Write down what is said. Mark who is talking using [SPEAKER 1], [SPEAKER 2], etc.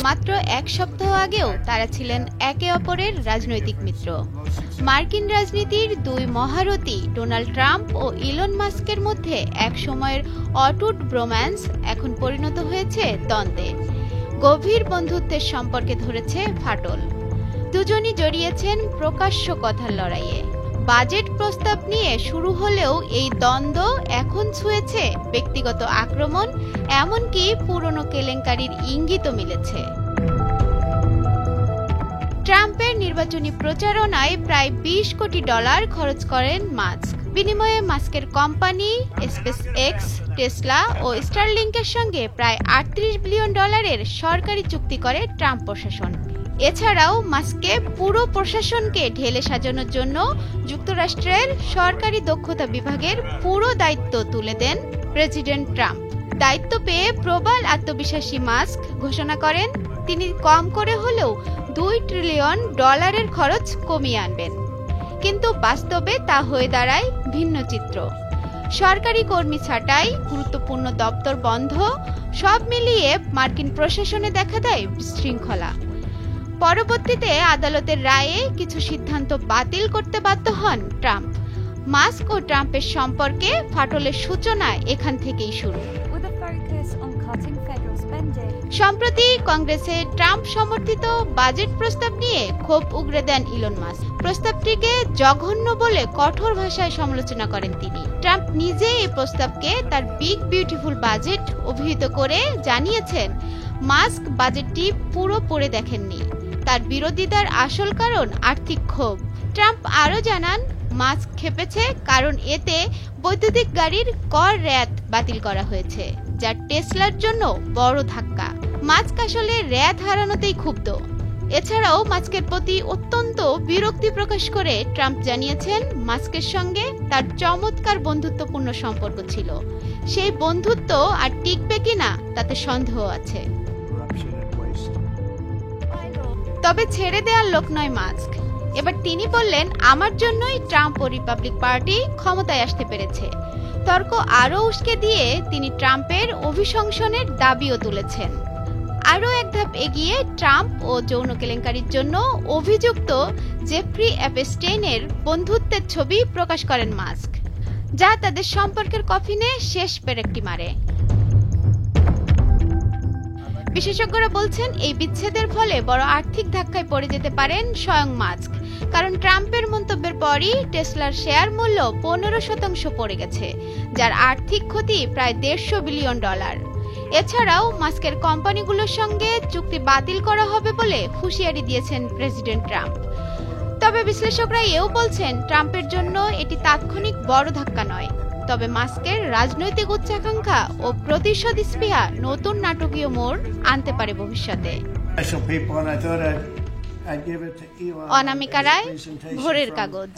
[SPEAKER 1] মাত্র এক সপ্তাহ আগেও তারা ছিলেন একে অপরের রাজনৈতিক মিত্র। মার্কিন রাজনীতির দুই মহারথী ডোনাল্ড ট্রাম্প ও ইলন মাস্কের মধ্যে এক সময়ের অটুট ব্রোম্যান্স এখন পরিণত হয়েছে দ্বন্দ্বে। গভীর বন্ধুত্বের সম্পর্কে ধরেছে ফাটল। দুজনই জড়িয়েছেন প্রকাশ্য কথার লড়াইয়ে। বাজেট প্রস্তাব নিয়ে শুরু হলেও এই দ্বন্দ্ব এখন ছুঁয়েছে ব্যক্তিগত আক্রমণ, এমনকি পুরনো কেলেঙ্কারির ইঙ্গিতও মিলেছে। ট্রাম্পের নির্বাচনী প্রচারণায় প্রায় $20 কোটি খরচ করেন মাস্ক। বিনিময়ে মাস্কের কোম্পানি স্পেসএক্স, টেসলা ও স্টারলিংকের সঙ্গে প্রায় $38 বিলিয়ন সরকারি চুক্তি করে ট্রাম্প প্রশাসন। এছাড়াও মাস্ককে পুরো প্রশাসনকে ঢেলে সাজানোর জন্য যুক্তরাষ্ট্রের সরকারি দক্ষতা বিভাগের পুরো দায়িত্ব তুলে দেন প্রেসিডেন্ট ট্রাম্প। দায়িত্ব পেয়ে প্রবল আত্মবিশ্বাসী মাস্ক ঘোষণা করেন তিনি কম করে হলেও $2 ট্রিলিয়ন খরচ কমিয়ে আনবেন। কিন্তু বাস্তবে তা হয়ে দাঁড়ায় ভিন্ন চিত্র। সরকারি কর্মী ছাঁটাই, গুরুত্বপূর্ণ দপ্তর বন্ধ, সব মিলিয়ে মার্কিন প্রশাসনে দেখা দেয় বিশৃঙ্খলা। পরবর্তীতে আদালতের রায়ে কিছু সিদ্ধান্ত বাতিল করতে বাধ্য হন ট্রাম্প। মাস্ক ও ট্রাম্পের সম্পর্কে ফাটলের সূচনা এখান থেকেই শুরু। সম্প্রতি কংগ্রেসে ট্রাম্প সমর্থিত বাজেট প্রস্তাব নিয়ে ক্ষোভ উগরে দেন ইলন মাস্ক। প্রস্তাবটিকে জঘন্য বলে কঠোর ভাষায় সমালোচনা করেন তিনি। ট্রাম্প নিজে এই প্রস্তাবকে তার বিগ বিউটিফুল বাজেট অভিহিত করে জানিয়েছেন মাস্ক বাজেটটি পুরো পড়ে দেখেননি। তার বিরোধিতার আসল কারণ আর্থিক ক্ষোভ। ট্রাম্প আরও জানান মাস্ক ক্ষেপেছে কারণ এতে বৈদ্যুতিক গাড়ির কর রেয়াত বাতিল করা হয়েছে, যা টেসলার জন্য বড় ধাক্কা। মাস্ক আসলে রেয়াত হারানোতেই ক্ষুব্ধ। এছাড়াও মাস্কের প্রতি অত্যন্ত বিরক্তি প্রকাশ করে ট্রাম্প জানিয়েছেন মাস্কের সঙ্গে তার চমৎকার বন্ধুত্বপূর্ণ সম্পর্ক ছিল। সেই বন্ধুত্ব আর টিকবে কিনা তাতে সন্দেহ আছে। তবে ছেড়ে দেওয়ার লোক নয় মাস্ক। এবার তিনি বললেন আমার জন্যই ট্রাম্প ও রিপাবলিক পার্টি ক্ষমতায় আসতে পেরেছে। তর্ক আরও উস্কে দিয়ে তিনি ট্রাম্পের অভিশংসনের দাবিও তুলেছেন। আরও এক ধাপ এগিয়ে ট্রাম্প ও যৌন কেলেঙ্কারির জন্য অভিযুক্ত জেফ্রি অ্যাপস্টেইনের বন্ধুত্বের ছবি প্রকাশ করেন মাস্ক, যা তাদের সম্পর্কের কফিনে শেষ পেরেকটি মারে। বিশেষজ্ঞরা বলছেন এই বিচ্ছেদের ফলে বড় আর্থিক ধাক্কায় পড়ে যেতে পারেন স্বয়ং মাস্ক, কারণ ট্রাম্পের মন্তব্যের পরই টেসলার শেয়ার মূল্য 15% পড়ে গেছে, যার আর্থিক ক্ষতি প্রায় $150 বিলিয়ন। এছাড়াও মাস্কের কোম্পানিগুলোর সঙ্গে চুক্তি বাতিল করা হবে বলে হুঁশিয়ারি দিয়েছেন প্রেসিডেন্ট ট্রাম্প। তবে বিশ্লেষকরা এও বলছেন ট্রাম্পের জন্য এটি তাৎক্ষণিক বড় ধাক্কা নয়, তবে মাস্কের রাজনৈতিক উচ্চাকাঙ্ক্ষা ও প্রতিশোধ স্পৃহা নতুন নাটকীয় মোড় আনতে পারে ভবিষ্যতে। অনামিকা রায়, ভোরের কাগজ।